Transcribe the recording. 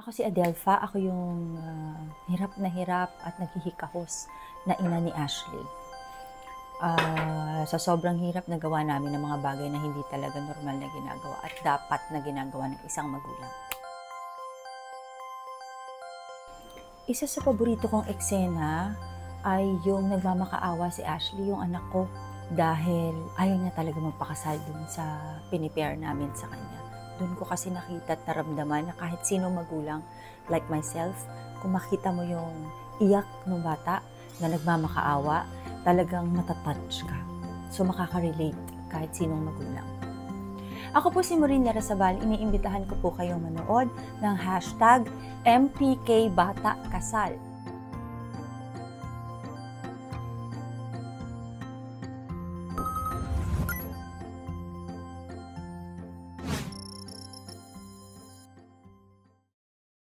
Ako si Adelpha, ako yung hirap na hirap at naghihikahos na ina ni Ashley. Sa sobrang hirap na gawa namin ng mga bagay na hindi talaga normal na ginagawa at dapat na ginagawa ng isang magulang. Isa sa paborito kong eksena ay yung nagmamakaawa si Ashley, yung anak ko, dahil ayaw niya talaga magpakasal dun sa pinipare namin sa kanya. Doon ko kasi nakita at naramdaman na kahit sino magulang like myself, kung makita mo yung iyak ng bata na nagmamakaawa, talagang matatouch ka. So makaka-relate kahit sinong magulang. Ako po si Maureen Larrazabal, iniimbitahan ko po kayong manood ng #MPKBataKasal.